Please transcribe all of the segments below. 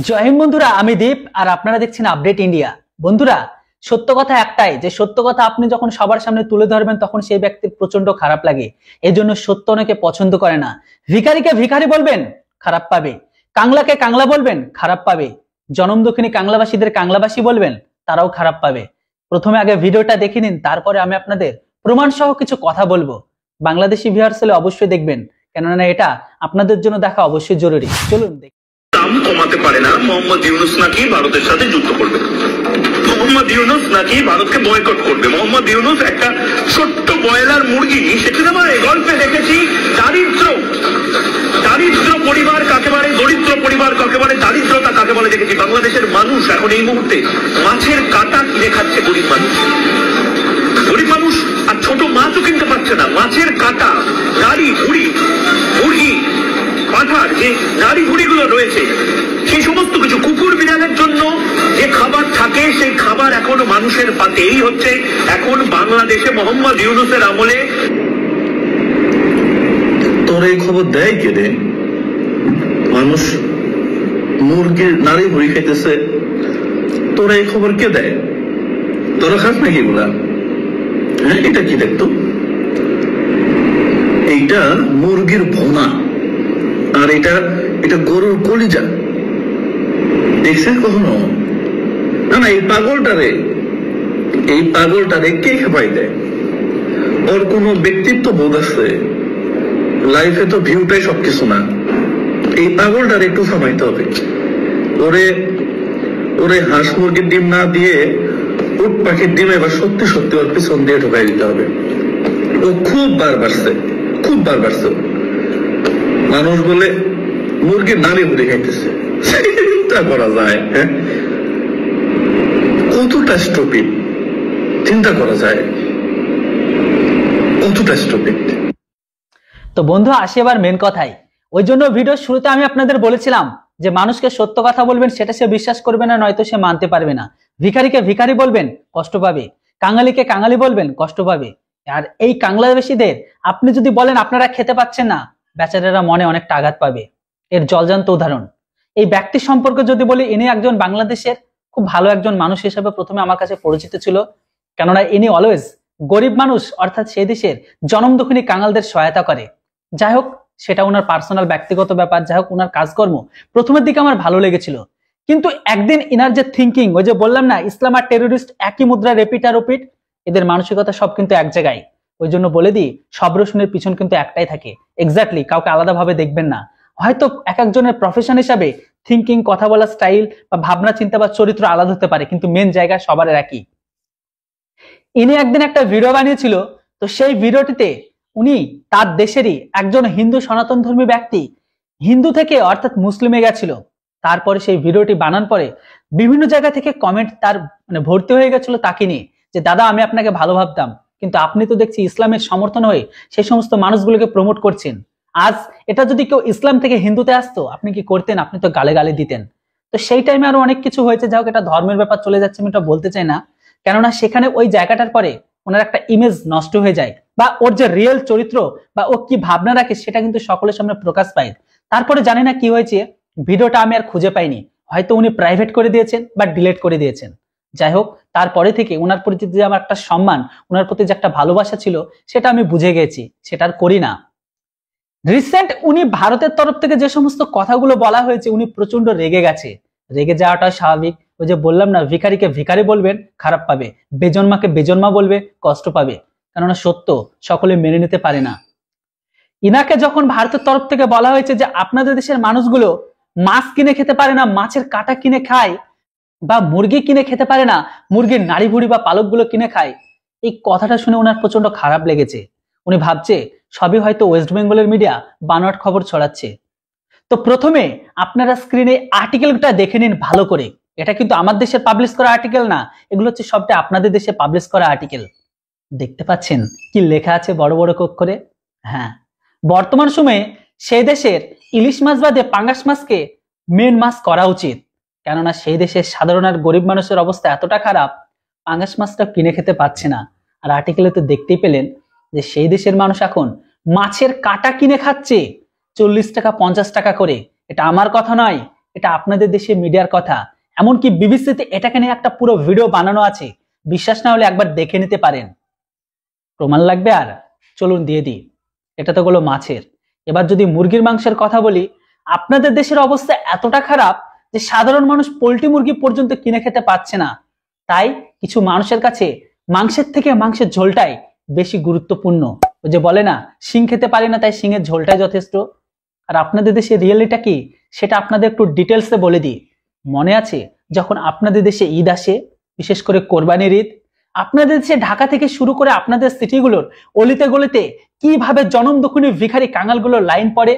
জয় হিন্দ বন্ধুরা, আমি দীপ আর আপনারা দেখছেন আপডেট ইন্ডিয়া। বন্ধুরা, সত্য কথা একটাই যে সত্য কথা আপনি যখন সবার সামনে তুলে ধরবেন তখন সেই ব্যক্তির প্রচন্ড খারাপ লাগে। এজন্য সত্য অনেকে পছন্দ করে না। ভিখারিকে ভিখারি বলবেন, খারাপ পাবে। কাংলাকে কাংলা বলবেন, খারাপ পাবে। জনম দক্ষিণী কাংলাবাসীদের কাংলাবাসী বলবেন, তারাও খারাপ পাবে। প্রথমে আগে ভিডিওটা দেখে নিন, তারপরে আমি আপনাদের প্রমাণ সহ কিছু কথা বলবো। বাংলাদেশি ভিউয়ার্স হলে অবশ্যই দেখবেন, কেননা এটা আপনাদের জন্য দেখা অবশ্যই জরুরি। চলুন দেখি। দাম কমাতে পারে না মোহাম্মদ ইউনুস নাকি ভারতের সাথে যুদ্ধ করবে, মোহাম্মদ ইউনুস নাকি ভারতকে বয়কট করবে। মোহাম্মদ ইউনুস একটা ছোট্ট ব্রয়লার মুরগি, সেখানে আমরা গল্পে দেখেছি দারিদ্র পরিবার কাকে বলে, দরিদ্র পরিবার কাকে বলে, দারিদ্রতা কাকে বলে দেখেছি। বাংলাদেশের মানুষ এখন এই মুহূর্তে মাছের কাঁটা কিনে খাচ্ছে। গরিব মানুষ আর ছোট মাছও কিনতে পারছে না। মাছের কাঁটা, গাড়ি, ঘুড়ি, মুরগি, পাঠার যে নারী ভুড়িগুলো রয়েছে, সেই সমস্ত কিছু কুকুর বিড়ালের জন্য যে খাবার থাকে সেই খাবার এখনো মানুষের পাতে। এই হচ্ছে এখন বাংলাদেশে মোহাম্মদ ইউনুসের আমলে। তোর এই খবর দেয় কে রে? মানুষ মুরগির নারী ভুড়ি খাইতেছে, তোর এই খবর কে দেয়? তোরা খাস নাকি এগুলা? হ্যাঁ, এটা কি দেখতো? এইটা মুরগির ভোনা, আর এটা গরুর কলিজা। দেখছেন কখনো? না না, এই পাগলটারে কে খেপাই দেয়? ওর কোনো ব্যক্তিত্ব বোধ আছে? লাইফে তো ভিউটাই সবকিছু না। এই পাগলটারে একটু থামাইতে হবে। ওরে হাঁস মুরগির ডিম না দিয়ে উট পাখির ডিম এবার সত্যি সত্যি ওর পিছন দিয়ে ঢোকাই দিতে হবে। ও খুব বার বাড়ছে। মানুষ বলে মুরগির নারী ভুড়ি খাইতেছে, চিন্তা করা যায়? হ্যাঁ, কতটা স্টুপিড চিন্তা করা যায়, কতটা স্টুপিড। তো বন্ধু, আসি এবার মেন কথাই। ওই জন্য ভিডিওর শুরুতে আমি আপনাদের বলেছিলাম যে মানুষকে সত্য কথা বলবেন, সেটা সে বিশ্বাস করবে না, নয়তো সে মানতে পারবে না। ভিখারিকে ভিখারি বলবেন, কষ্ট পাবে। কাঙালিকে কাঙালি বলবেন, কষ্ট পাবে। আর এই কাংলাদেশীদের আপনি যদি বলেন আপনারা খেতে পাচ্ছেন না, বেচারারা মনে অনেকটা আঘাত পাবে। এর জলজান্ত উদাহরণ এই ব্যক্তি সম্পর্কে যদি বলি, ইনি একজন বাংলাদেশের খুব ভালো একজন মানুষ হিসেবে প্রথমে আমার কাছে পরিচিত ছিল, কেননা ইনি অলওয়েজ গরিব মানুষ অর্থাৎ সেই দেশের জনম দক্ষিণী কাঙালদের সহায়তা করে। যাই হোক, সেটা ওনার পার্সোনাল ব্যক্তিগত ব্যাপার। যাই হোক, ওনার কাজকর্ম প্রথমের দিকে আমার ভালো লেগেছিল, কিন্তু একদিন ইনার যে থিঙ্কিং, ওই যে বললাম না ইসলাম আর টেরোরিস্ট একই মুদ্রা, রেপিট আর ওপিট, এদের মানসিকতা সব কিন্তু এক জায়গায়। ওই জন্য বলে দিই, সব রসুনের পিছন কিন্তু একটাই থাকে। এক্স্যাক্টলি, কাউকে আলাদাভাবে দেখবেন না। হয়তো এক একজনের প্রফেশন হিসাবে থিঙ্কিং, কথা বলার স্টাইল বা ভাবনা চিন্তা বা চরিত্র আলাদা হতে পারে, কিন্তু মেন জায়গা সবার একই। ইনি একদিন একটা ভিডিও বানিয়েছিল, তো সেই ভিডিওটিতে উনি তার দেশেরই একজন হিন্দু সনাতন ধর্মী ব্যক্তি হিন্দু থেকে অর্থাৎ মুসলিমে গেছিল। তারপরে সেই ভিডিওটি বানান পরে বিভিন্ন জায়গা থেকে কমেন্ট তার ভর্তি হয়ে গেছিল তাকে নিয়ে, যে দাদা আমি আপনাকে ভালো ভাবতাম, কিন্তু আপনি তো দেখছি ইসলামের সমর্থন হয়ে সেই সমস্ত মানুষগুলোকে প্রমোট করছেন। আজ এটা যদি কেউ ইসলাম থেকে হিন্দুতে আসতো, আপনি কি করতেন? আপনি তো গালে গালে দিতেন। তো সেই টাইমে আরো অনেক কিছু হয়েছে। যাই হোক, এটা ধর্মের ব্যাপার চলে যাচ্ছে, আমি এটা বলতে চাই না, কেননা সেখানে ওই জায়গাটার পরে ওনার একটা ইমেজ নষ্ট হয়ে যায়, বা ওর যে রিয়েল চরিত্র বা ও কি ভাবনা রাখে সেটা কিন্তু সকলের সামনে প্রকাশ পায়। তারপরে জানি না কি হয়েছে, ভিডিওটা আমি আর খুঁজে পাইনি। হয়তো উনি প্রাইভেট করে দিয়েছেন বা ডিলিট করে দিয়েছেন। যাই হোক, তারপরে থেকে ওনার প্রতি যে আমার একটা সম্মান, ওনার প্রতি যে একটা ভালোবাসা ছিল, সেটা আমি বুঝে গেছি, সেটা আর করি না। রিসেন্ট উনি ভারতের তরফ থেকে যে সমস্ত কথাগুলো বলা হয়েছে, উনি প্রচন্ড রেগে গেছে। রেগে যাওয়াটা স্বাভাবিক। ওই যে বললাম না, ভিখারিকে ভিখারি বলবেন, খারাপ পাবে। বেজন্মাকে বেজন্মা বলবে, কষ্ট পাবে। কেননা সত্য সকলে মেনে নিতে পারে না। ইনাকে যখন ভারতের তরফ থেকে বলা হয়েছে যে আপনাদের দেশের মানুষগুলো মাছ কিনে খেতে পারে না, মাছের কাঁটা কিনে খায়, বা মুরগি কিনে খেতে পারে না, মুরগির নাড়ি ভুড়ি বা পালকগুলো কিনে খায়, এই কথাটা শুনে ওনার প্রচন্ড খারাপ লেগেছে। উনি ভাবছে সবই হয়তো ওয়েস্ট বেঙ্গলের মিডিয়া বানোয়াট খবর ছড়াচ্ছে। তো প্রথমে আপনারা স্ক্রিনে আর্টিকেলটা দেখে নিন ভালো করে। এটা কিন্তু আমার দেশের পাবলিশ করা আর্টিকেল না, এগুলো হচ্ছে সবটা আপনাদের দেশে পাবলিশ করা আর্টিকেল। দেখতে পাচ্ছেন কি লেখা আছে বড় বড় অক্ষরে? হ্যাঁ, বর্তমান সময়ে সেই দেশের ইলিশ মাছ বাদে পাঙ্গাস মাছকে মেন মাছ করা উচিত, কেননা সেই দেশের সাধারণ আর গরিব মানুষের অবস্থা এতটা খারাপ, পাঙ্গাস মাছটা কিনে খেতে পাচ্ছে না। আর আর্টিকেলে তো দেখতেই পেলেন যে সেই দেশের মানুষ এখন মাছের কাঁটা কিনে খাচ্ছে 40 টাকা 50 টাকা করে। এটা আমার কথা নয়, এটা আপনাদের দেশে মিডিয়ার কথা। এমনকি বিবিসিতে এটাকে নিয়ে একটা পুরো ভিডিও বানানো আছে, বিশ্বাস না হলে একবার দেখে নিতে পারেন। প্রমাণ লাগবে? আর চলুন দিয়ে দিই। এটা তো হলো মাছের। এবার যদি মুরগির মাংসের কথা বলি, আপনাদের দেশের অবস্থা এতটা খারাপ যে সাধারণ মানুষ পোল্ট্রি মুরগি পর্যন্ত কিনে খেতে পাচ্ছে না। তাই কিছু মানুষের কাছে মাংসের থেকে মাংসের ঝোলটাই বেশি গুরুত্বপূর্ণ। ওই যে বলে না, শিং খেতে পারি না তাই শিংয়ের ঝোলটাই যথেষ্ট। আর আপনাদের দেশে রিয়েলিটিটা কি সেটা আপনাদের একটু ডিটেলসে বলে দিই। মনে আছে যখন আপনাদের দেশে ঈদ আসে, বিশেষ করে কোরবানির ঈদ, আপনাদের দেশে ঢাকা থেকে শুরু করে আপনাদের সিটিগুলোর অলিতে গলিতে কিভাবে জনম দুঃখিনী ভিখারি কাঙালগুলোর লাইন পড়ে?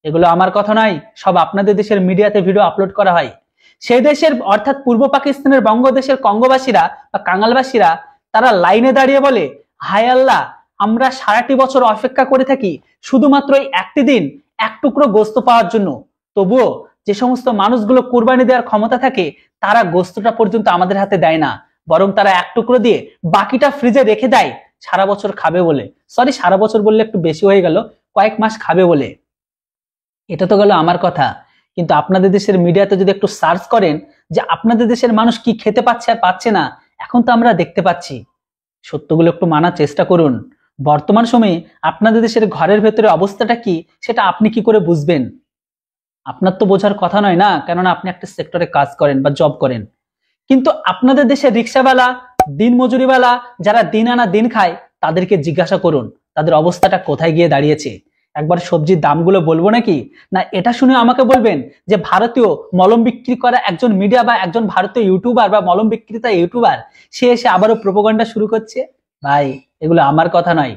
এগুলো আমার কথা নয়, সব আপনাদের দেশের মিডিয়াতে ভিডিও আপলোড করা হয়। সেই দেশের অর্থাৎ পূর্ব পাকিস্তানের বঙ্গদেশের কঙ্গবাসীরা বা কাঙালবাসীরা তারা লাইনে দাঁড়িয়ে বলে, হায় আল্লাহ, আমরা সারাটি বছর অপেক্ষা করে থাকি শুধুমাত্র এই একটি দিন এক টুকরো গোস্ত পাওয়ার জন্য। তবুও যে সমস্ত মানুষগুলো কুরবানি দেওয়ার ক্ষমতা থাকে তারা গোস্তটা পর্যন্ত আমাদের হাতে দেয় না, বরং তারা এক টুকরো দিয়ে বাকিটা ফ্রিজে রেখে দেয় সারা বছর খাবে বলে। সরি, সারা বছর বললে একটু বেশি হয়ে গেল, কয়েক মাস খাবে বলে। এটা তো গেল আমার কথা, কিন্তু আপনাদের দেশের মিডিয়াতে যদি একটু সার্চ করেন যে আপনাদের দেশের মানুষ কি খেতে পাচ্ছে আর পাচ্ছে না, এখন তো আমরা দেখতে পাচ্ছি। সত্যগুলো একটু মানার চেষ্টা করুন। বর্তমান সময়ে আপনাদের দেশের ঘরের ভেতরে অবস্থাটা কি সেটা আপনি কি করে বুঝবেন? আপনার তো বোঝার কথা নয় না, কেননা আপনি একটা সেক্টরে কাজ করেন বা জব করেন। কিন্তু আপনাদের দেশে রিক্সাওয়ালা, দিন মজুরিওয়ালা, যারা দিন আনা দিন খায়, তাদেরকে জিজ্ঞাসা করুন তাদের অবস্থাটা কোথায় গিয়ে দাঁড়িয়েছে। একবার সবজির দামগুলো বলবো নাকি? না এটা শুনে আমাকে বলবেন যে ভারতীয় মলম বিক্রি করা একজন মিডিয়া বা একজন ভারতীয় ইউটিউবার বা মলম বিক্রেতা ইউটিউবার সে এসে আবারও প্রোপাগান্ডা শুরু করছে? ভাই, এগুলো আমার কথা নয়।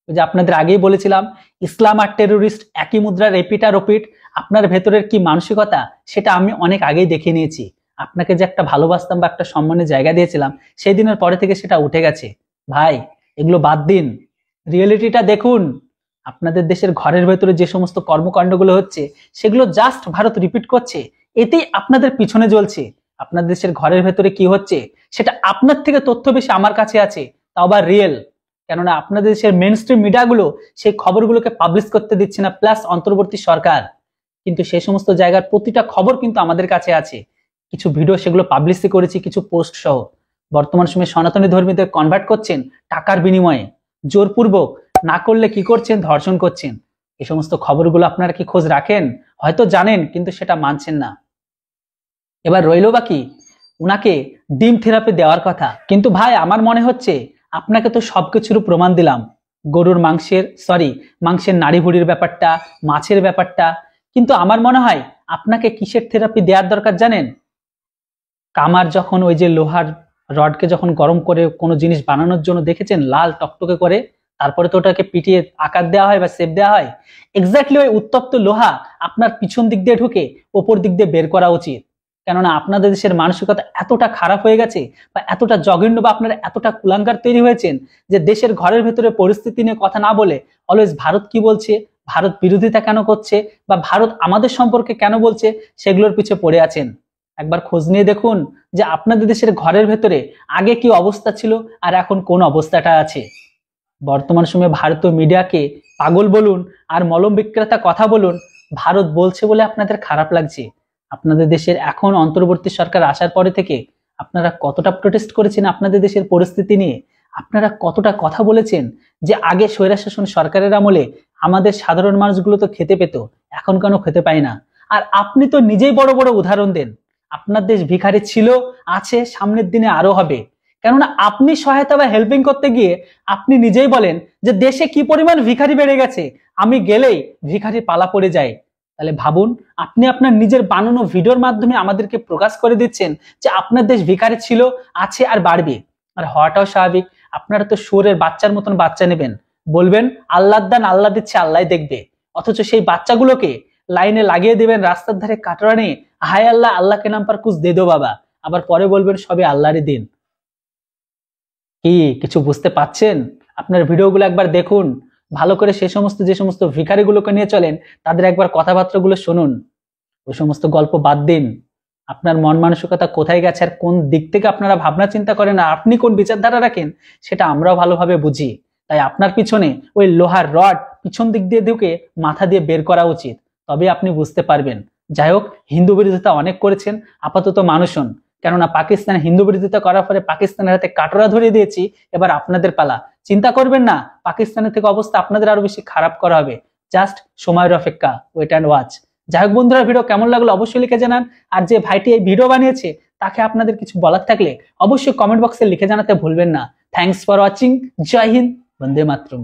ওই যে আপনাদের আগেই বলেছিলাম, ইসলাম আর টেরোরিস্ট একই মুদ্রার রিপিট আর রিপিট। আপনার ভেতরের কি মানসিকতা সেটা আমি অনেক আগেই দেখে নিয়েছি। আপনাকে যে একটা ভালোবাসতাম বা একটা সম্মানের জায়গা দিয়েছিলাম, সেই দিনের পরে থেকে সেটা উঠে গেছে। ভাই, এগুলো বাদ দিন, রিয়েলিটিটা দেখুন। আপনাদের দেশের ঘরের ভেতরে যে সমস্ত কর্মকাণ্ডগুলো হচ্ছে সেগুলো জাস্ট ভারত রিপিট করছে, এতেই আপনাদের পিছনে জ্বলছে। আপনাদের দেশের ঘরের ভেতরে কি হচ্ছে সেটা আপনার থেকে তথ্য বেশি আমার কাছে আছে, তাও আবার রিয়েল। কেননা আপনাদের দেশের মেন স্ট্রিম মিডিয়াগুলো সেই খবরগুলোকে পাবলিশ করতে দিচ্ছে না, প্লাস অন্তর্বর্তী সরকার। কিন্তু সেই সমস্ত জায়গার প্রতিটা খবর কিন্তু আমাদের কাছে আছে। কিছু ভিডিও সেগুলো পাবলিশই করেছি, কিছু পোস্ট সহ। বর্তমান সময়ে সনাতনী ধর্মীদের কনভার্ট করছেন টাকার বিনিময়ে, জোরপূর্বক। না করলে কি করছেন? ধর্ষণ করছেন। এই সমস্ত খবরগুলো আপনারা কি খোঁজ রাখেন? হয়তো জানেন, কিন্তু সেটা মানছেন না। এবার রইল বাকি উনাকে ডিম থেরাপি দেওয়ার কথা। কিন্তু ভাই, আমার মনে হচ্ছে আপনাকে তো সবকিছুর প্রমাণ দিলাম, গরুর মাংসের নাড়ি ভুড়ির ব্যাপারটা, মাছের ব্যাপারটা, কিন্তু আমার মনে হয় আপনাকে কিসের থেরাপি দেওয়ার দরকার জানেন? কামার যখন ওই যে লোহার রডকে যখন গরম করে কোনো জিনিস বানানোর জন্য দেখেছেন লাল টকটকে করে, তারপরে তো ওটাকে পিটিয়ে আকার দেওয়া হয় বা শেপ দেওয়া হয়, এক্স্যাক্টলি ওই উত্তপ্ত লোহা আপনার পিছন দিক দিয়ে ঢুকে ওপর দিক দিয়ে বের করা উচিত। কেননা আপনাদের দেশের মানসিকতা এতটা খারাপ হয়ে গেছে বা এতটা জঘন্য বা আপনারা এতটা কুলাঙ্গার তৈরি হয়েছেন যে দেশের ঘরের ভেতরে পরিস্থিতি নিয়ে কথা না বলে অলওয়েজ ভারত কি বলছে, ভারত বিরোধিতা কেন করছে বা ভারত আমাদের সম্পর্কে কেন বলছে সেগুলোর পিছে পড়ে আছেন। একবার খোঁজ নিয়ে দেখুন যে আপনাদের দেশের ঘরের ভেতরে আগে কি অবস্থা ছিল আর এখন কোন অবস্থাটা আছে। বর্তমান সময়ে ভারতীয় মিডিয়াকে পাগল বলুন আর মলম বিক্রেতা কথা বলুন, ভারত বলছে বলে আপনাদের খারাপ লাগছে। আপনাদের দেশের এখন অন্তর্বর্তী সরকার আসার পরে থেকে আপনারা কতটা প্রোটেস্ট করেছেন আপনাদের দেশের পরিস্থিতি নিয়ে, আপনারা কতটা কথা বলেছেন যে আগে স্বৈরশাসন সরকারের আমলে আমাদের সাধারণ মানুষগুলো তো খেতে পেত, এখন কেন খেতে পায় না। আর আপনি তো নিজেই বড় বড় উদাহরণ দেন। আপনার দেশ ভিখারি ছিল, আছে, সামনের দিনে আরো হবে। কেননা আপনি সহায়তা বা হেল্পিং করতে গিয়ে আপনি নিজেই বলেন যে দেশে কি পরিমাণ ভিখারি বেড়ে গেছে, আমি গেলেই ভিখারি পালা পড়ে যায়। তাহলে ভাবুন, আপনি আপনার নিজের বানানো ভিডিওর মাধ্যমে আমাদেরকে প্রকাশ করে দিচ্ছেন যে আপনার দেশ ভিখারি ছিল, আছে আর বাড়বে। আর হওয়াটাও স্বাভাবিক। আপনারা তো শুয়োরের বাচ্চার মতন বাচ্চা নেবেন, বলবেন আল্লাহর দান আল্লাহ দিচ্ছে, আল্লাহ দেখবে। অথচ সেই বাচ্চাগুলোকে লাইনে লাগিয়ে দিবেন রাস্তার ধারে কাটরা নিয়ে, হায় আল্লাহ, আল্লাহকে নাম পার কুছ দে দো বাবা। আবার পরে বলবেন সবে আল্লাহরই দিন। কি কিছু বুঝতে পাচ্ছেন? আপনার ভিডিওগুলো একবার দেখুন ভালো করে। যে সমস্ত ভিখারিগুলোকে নিয়ে চলেন তাদের একবার কথাবার্তাগুলো শুনুন। ওই সমস্ত গল্প বাদ দিন। আপনার মন মানসিকতা কোথায় গেছে আর কোন দিক থেকে আপনারা ভাবনা চিন্তা করেন আর আপনি কোন বিচারধারা রাখেন সেটা আমরাও ভালোভাবে বুঝি। তাই আপনার পিছনে ওই লোহার রড পিছন দিক দিয়ে ঢুকে মাথা দিয়ে বের করা উচিত, তবে আপনি বুঝতে পারবেন যাই হোক, হিন্দু বিরোধিতা অনেক করেছেন, আপাতত মানুষ হন। কেননা পাকিস্তান হিন্দু বিরোধিতা করার পরে পাকিস্তানের হাতে কাটরা ধরিয়ে দিয়েছি, এবার আপনাদের পালা। চিন্তা করবেন না, পাকিস্তানের থেকে অবস্থা আপনাদের আরো বেশি খারাপ করা হবে। জাস্ট সময়ের অপেক্ষা, ওয়েট অ্যান্ড ওয়াচ। যাই হোক বন্ধুরা, ভিডিও কেমন লাগলো অবশ্যই লিখে জানান। আর যে ভাইটি এই ভিডিও বানিয়েছে তাকে আপনাদের কিছু বলার থাকলে অবশ্যই কমেন্ট বক্সে লিখে জানাতে ভুলবেন না। Thanks for watching. জয় হিন্দ, বন্দে মাতরম।